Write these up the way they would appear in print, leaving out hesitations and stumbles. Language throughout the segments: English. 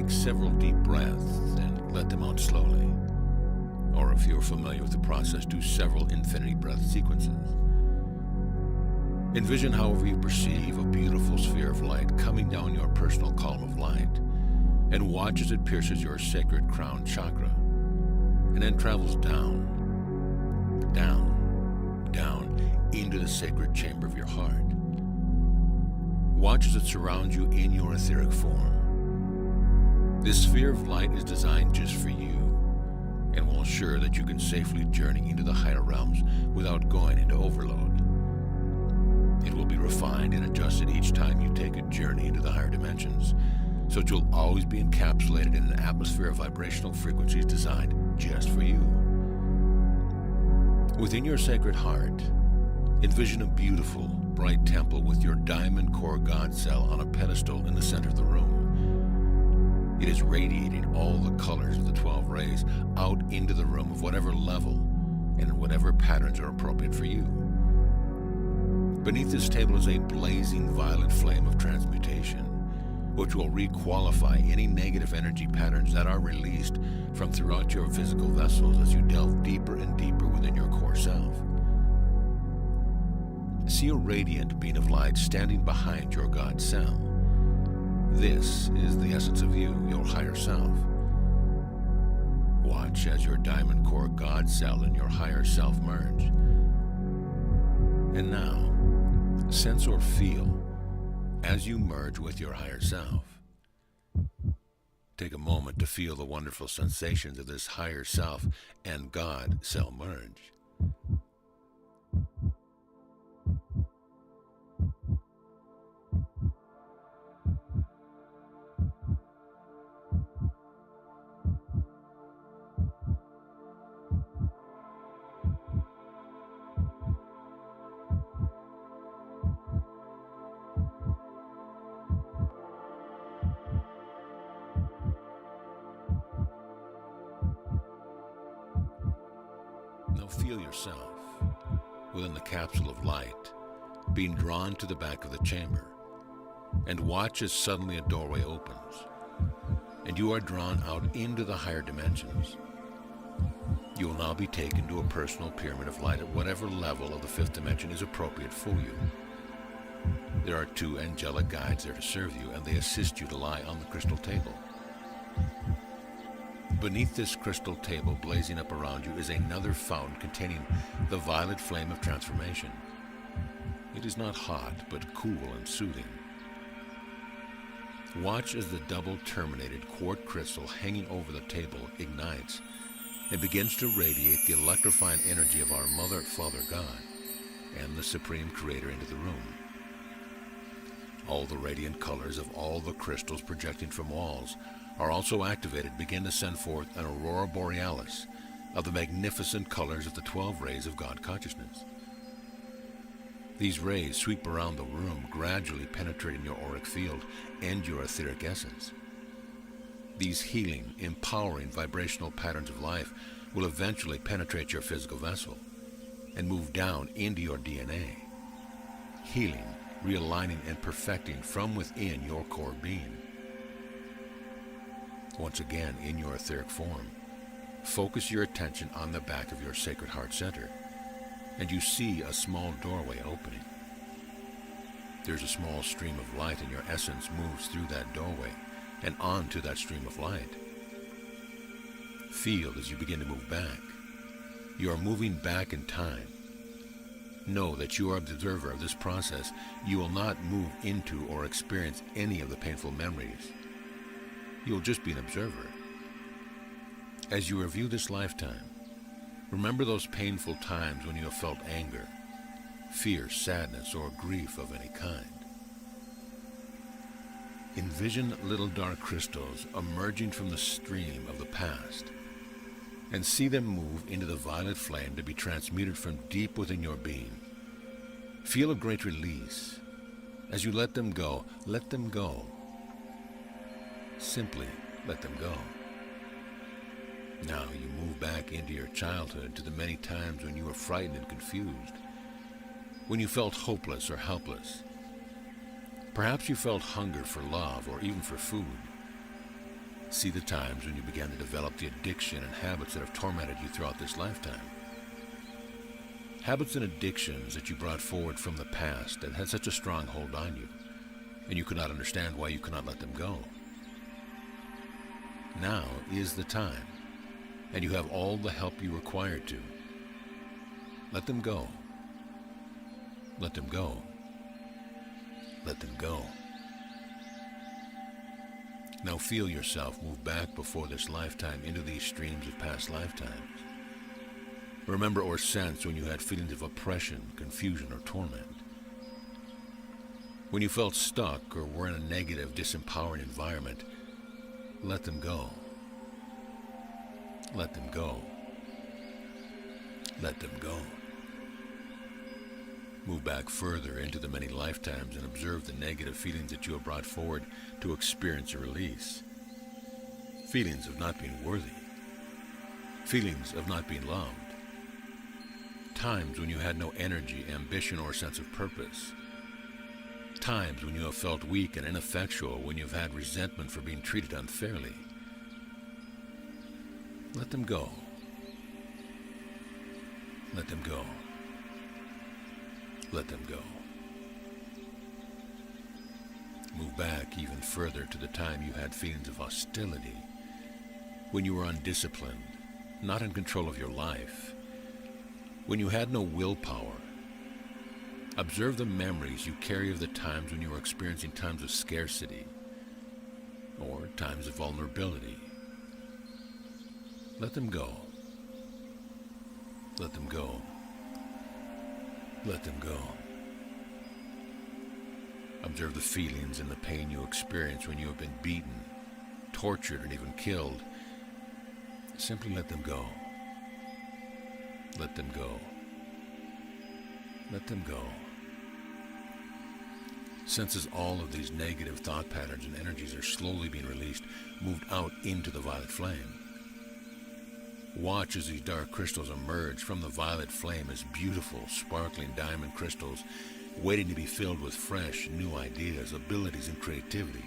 take several deep breaths and let them out slowly. Or if you're familiar with the process, do several infinity breath sequences. Envision however you perceive a beautiful sphere of light coming down your personal column of light, and watch as it pierces your sacred crown chakra, and then travels down, into the sacred chamber of your heart. Watch as it surrounds you in your etheric form. This sphere of light is designed just for you, and will ensure that you can safely journey into the higher realms without going into overload. It will be refined and adjusted each time you take a journey into the higher dimensions, so that you'll always be encapsulated in an atmosphere of vibrational frequencies designed just for you. Within your sacred heart, envision a beautiful, bright temple with your diamond core God cell on a pedestal in the center of the room. It is radiating all the colors of the 12 rays out into the room of whatever level and in whatever patterns are appropriate for you. Beneath this table is a blazing violet flame of transmutation, which will requalify any negative energy patterns that are released from throughout your physical vessels as you delve deeper and deeper within your core self. See a radiant being of light standing behind your God cell. This is the essence of you, your higher self. Watch as your diamond core God cell and your higher self merge. And now, sense or feel as you merge with your higher self. Take a moment to feel the wonderful sensations of this higher self and God cell merge. Now feel yourself within the capsule of light being drawn to the back of the chamber, and watch as suddenly a doorway opens and you are drawn out into the higher dimensions. You will now be taken to a personal pyramid of light at whatever level of the fifth dimension is appropriate for you. There are 2 angelic guides there to serve you, and they assist you to lie on the crystal table. Beneath this crystal table blazing up around you is another fountain containing the violet flame of transformation. It is not hot, but cool and soothing. Watch as the double-terminated quartz crystal hanging over the table ignites and begins to radiate the electrifying energy of our Mother, Father God, and the Supreme Creator into the room. All the radiant colors of all the crystals projecting from walls are also activated, begin to send forth an aurora borealis of the magnificent colors of the 12 rays of God consciousness. These rays sweep around the room, gradually penetrating your auric field and your etheric essence. These healing, empowering vibrational patterns of life will eventually penetrate your physical vessel and move down into your DNA, healing, realigning, and perfecting from within your core being. Once again, in your etheric form, focus your attention on the back of your sacred heart center, and you see a small doorway opening. There's a small stream of light, and your essence moves through that doorway and onto that stream of light. Feel as you begin to move back. You are moving back in time. Know that you are the observer of this process. You will not move into or experience any of the painful memories. You will just be an observer. As you review this lifetime, remember those painful times when you have felt anger, fear, sadness, or grief of any kind. Envision little dark crystals emerging from the stream of the past, and see them move into the violet flame to be transmuted from deep within your being. Feel a great release. As you let them go, let them go. Simply let them go. Now you move back into your childhood, to the many times when you were frightened and confused, when you felt hopeless or helpless. Perhaps you felt hunger for love or even for food. See the times when you began to develop the addiction and habits that have tormented you throughout this lifetime. Habits and addictions that you brought forward from the past that had such a strong hold on you, and you could not understand why you could not let them go. Now is the time, and you have all the help you require to. Let them go. Let them go. Let them go. Now feel yourself move back before this lifetime into these streams of past lifetimes. Remember or sense when you had feelings of oppression, confusion, or torment. When you felt stuck or were in a negative, disempowering environment, let them go. Let them go. Let them go. Move back further into the many lifetimes and observe the negative feelings that you have brought forward to experience a release. Feelings of not being worthy. Feelings of not being loved. Times when you had no energy, ambition, or sense of purpose. Times when you have felt weak and ineffectual, when you have had resentment for being treated unfairly. Let them go. Let them go. Let them go. Move back even further to the time you had feelings of hostility, when you were undisciplined, not in control of your life, when you had no willpower. Observe the memories you carry of the times when you were experiencing times of scarcity or times of vulnerability. Let them go. Let them go. Let them go. Observe the feelings and the pain you experience when you have been beaten, tortured, and even killed. Simply let them go. Let them go. Let them go. Sense as all of these negative thought patterns and energies are slowly being released, moved out into the violet flame. Watch as these dark crystals emerge from the violet flame as beautiful, sparkling diamond crystals, waiting to be filled with fresh, new ideas, abilities, and creativity.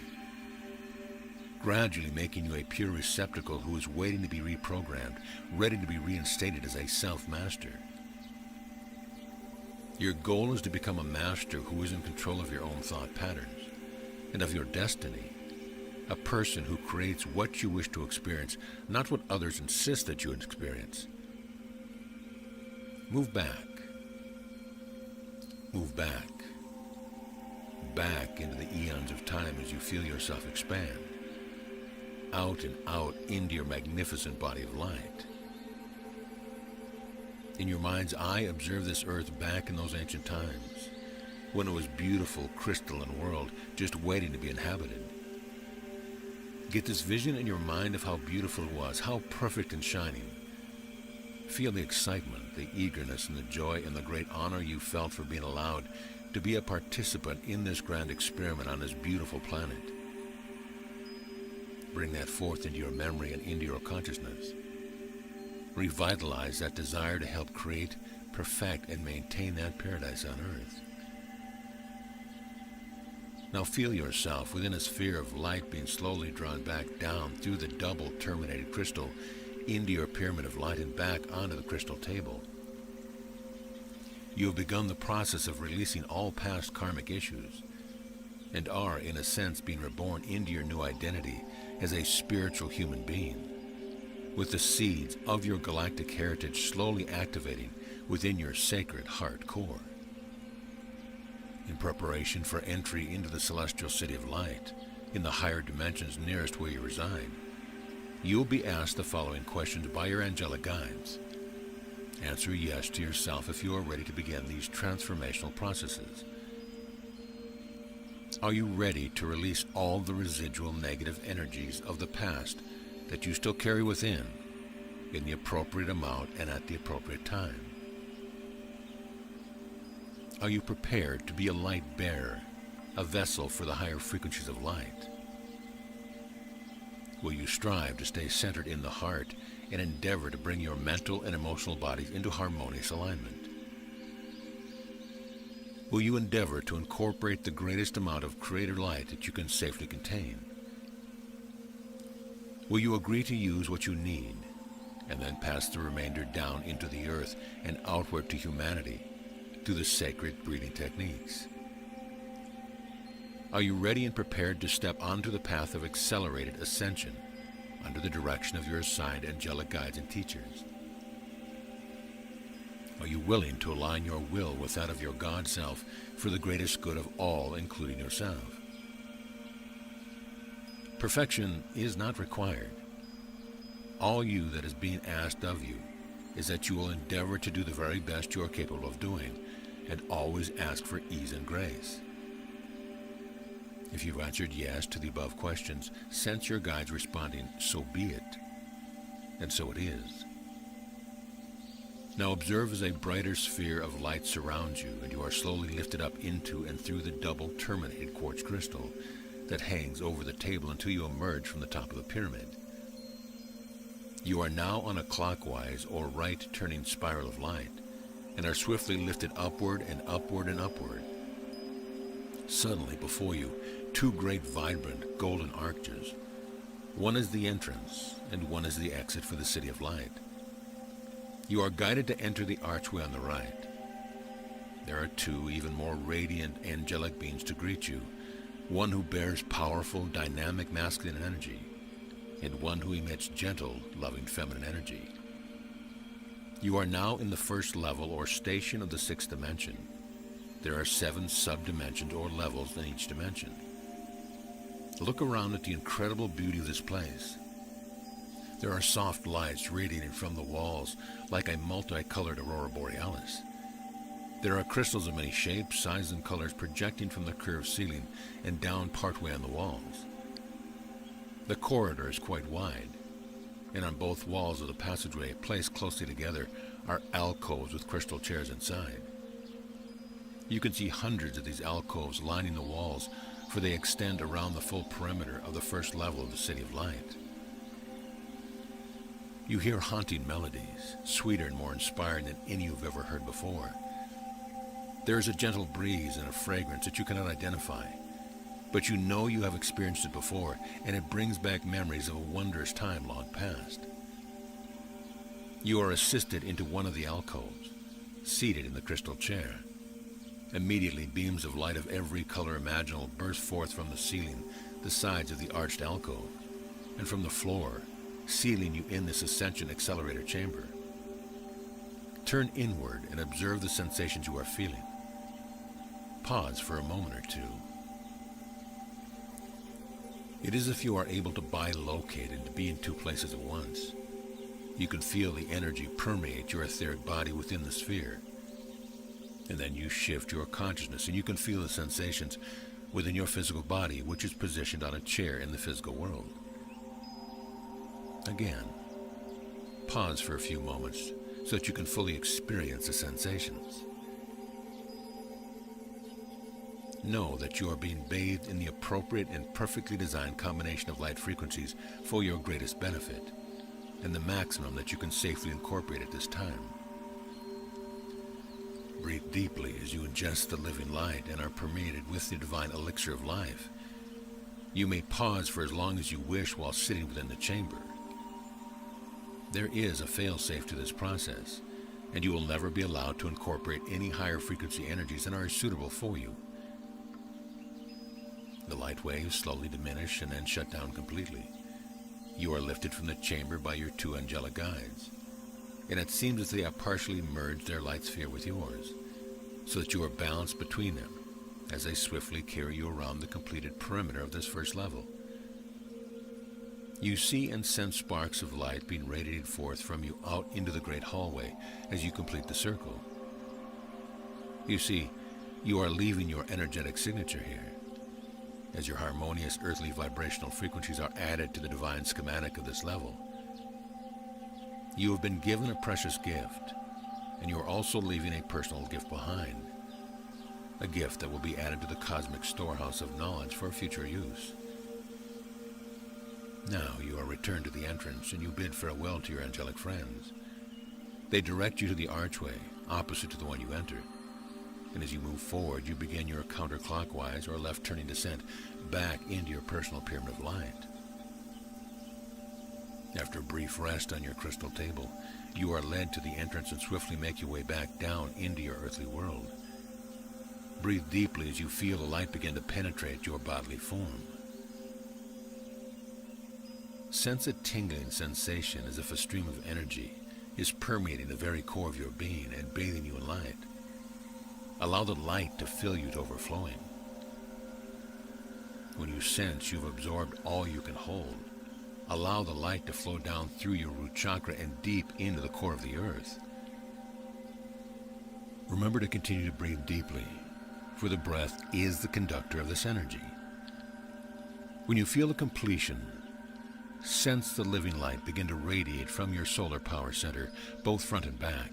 Gradually making you a pure receptacle who is waiting to be reprogrammed, ready to be reinstated as a self-master. Your goal is to become a master who is in control of your own thought patterns and of your destiny. A person who creates what you wish to experience, not what others insist that you experience. Move back. Move back. Back into the eons of time as you feel yourself expand. Out and out into your magnificent body of light. In your mind's eye, observe this earth back in those ancient times, when it was beautiful, crystalline world, just waiting to be inhabited. Get this vision in your mind of how beautiful it was, how perfect and shining. Feel the excitement, the eagerness, and the joy and the great honor you felt for being allowed to be a participant in this grand experiment on this beautiful planet. Bring that forth into your memory and into your consciousness. Revitalize that desire to help create, perfect, and maintain that paradise on earth. Now feel yourself within a sphere of light being slowly drawn back down through the double terminated crystal into your pyramid of light and back onto the crystal table. You have begun the process of releasing all past karmic issues and are, in a sense, being reborn into your new identity as a spiritual human being, with the seeds of your galactic heritage slowly activating within your sacred heart core. In preparation for entry into the celestial city of light, in the higher dimensions nearest where you reside, you will be asked the following questions by your angelic guides. Answer yes to yourself if you are ready to begin these transformational processes. Are you ready to release all the residual negative energies of the past that you still carry within in the appropriate amount and at the appropriate time? Are you prepared to be a light bearer, a vessel for the higher frequencies of light? Will you strive to stay centered in the heart and endeavor to bring your mental and emotional bodies into harmonious alignment? Will you endeavor to incorporate the greatest amount of creator light that you can safely contain? Will you agree to use what you need, and then pass the remainder down into the earth and outward to humanity through the sacred breathing techniques? Are you ready and prepared to step onto the path of accelerated ascension under the direction of your assigned angelic guides and teachers? Are you willing to align your will with that of your God self for the greatest good of all, including yourself? Perfection is not required. All you that is being asked of you is that you will endeavor to do the very best you are capable of doing, and always ask for ease and grace. If you've answered yes to the above questions, sense your guides responding, "So be it," and so it is. Now observe as a brighter sphere of light surrounds you, and you are slowly lifted up into and through the double terminated quartz crystal that hangs over the table until you emerge from the top of the pyramid. You are now on a clockwise or right turning spiral of light, and are swiftly lifted upward and upward and upward. Suddenly before you, two great vibrant golden arches. One is the entrance, and one is the exit for the City of Light. You are guided to enter the archway on the right. There are two even more radiant angelic beings to greet you, one who bears powerful, dynamic masculine energy, and one who emits gentle, loving feminine energy. You are now in the first level or station of the sixth dimension. There are 7 sub-dimensions or levels in each dimension. Look around at the incredible beauty of this place. There are soft lights radiating from the walls like a multicolored aurora borealis. There are crystals of many shapes, sizes, and colors projecting from the curved ceiling and down partway on the walls. The corridor is quite wide, and on both walls of the passageway, placed closely together, are alcoves with crystal chairs inside. You can see hundreds of these alcoves lining the walls, for they extend around the full perimeter of the first level of the City of Light. You hear haunting melodies, sweeter and more inspiring than any you've ever heard before. There is a gentle breeze and a fragrance that you cannot identify, but you know you have experienced it before, and it brings back memories of a wondrous time long past. You are assisted into one of the alcoves, seated in the crystal chair. Immediately, beams of light of every color imaginable burst forth from the ceiling, the sides of the arched alcove, and from the floor, sealing you in this ascension accelerator chamber. Turn inward and observe the sensations you are feeling. Pause for a moment or two. It is as if you are able to bilocate and to be in 2 places at once. You can feel the energy permeate your etheric body within the sphere. And then you shift your consciousness and you can feel the sensations within your physical body, which is positioned on a chair in the physical world. Again, pause for a few moments so that you can fully experience the sensations. Know that you are being bathed in the appropriate and perfectly designed combination of light frequencies for your greatest benefit, and the maximum that you can safely incorporate at this time. Breathe deeply as you ingest the living light and are permeated with the divine elixir of life. You may pause for as long as you wish while sitting within the chamber. There is a fail-safe to this process, and you will never be allowed to incorporate any higher frequency energies than are suitable for you. The light waves slowly diminish and then shut down completely. You are lifted from the chamber by your 2 angelic guides, and it seems as they have partially merged their light sphere with yours, so that you are balanced between them as they swiftly carry you around the completed perimeter of this first level. You see and sense sparks of light being radiated forth from you out into the great hallway as you complete the circle. You see, you are leaving your energetic signature here, as your harmonious earthly vibrational frequencies are added to the divine schematic of this level. You have been given a precious gift, and you are also leaving a personal gift behind, a gift that will be added to the cosmic storehouse of knowledge for future use. Now you are returned to the entrance, and you bid farewell to your angelic friends. They direct you to the archway, opposite to the one you entered, and as you move forward, you begin your counterclockwise or left-turning descent back into your personal pyramid of light. After a brief rest on your crystal table, you are led to the entrance and swiftly make your way back down into your earthly world. Breathe deeply as you feel the light begin to penetrate your bodily form. Sense a tingling sensation as if a stream of energy is permeating the very core of your being and bathing you in light. Allow the light to fill you to overflowing. When you sense you've absorbed all you can hold, allow the light to flow down through your root chakra and deep into the core of the earth. Remember to continue to breathe deeply, for the breath is the conductor of this energy. When you feel a completion, sense the living light begin to radiate from your solar power center, both front and back.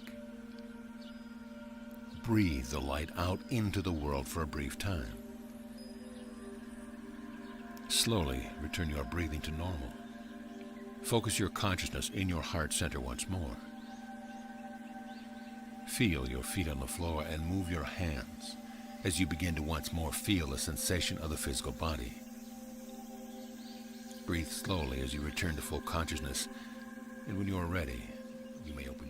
Breathe the light out into the world for a brief time. Slowly return your breathing to normal. Focus your consciousness in your heart center once more. Feel your feet on the floor and move your hands as you begin to once more feel the sensation of the physical body. Breathe slowly as you return to full consciousness, and when you are ready, you may open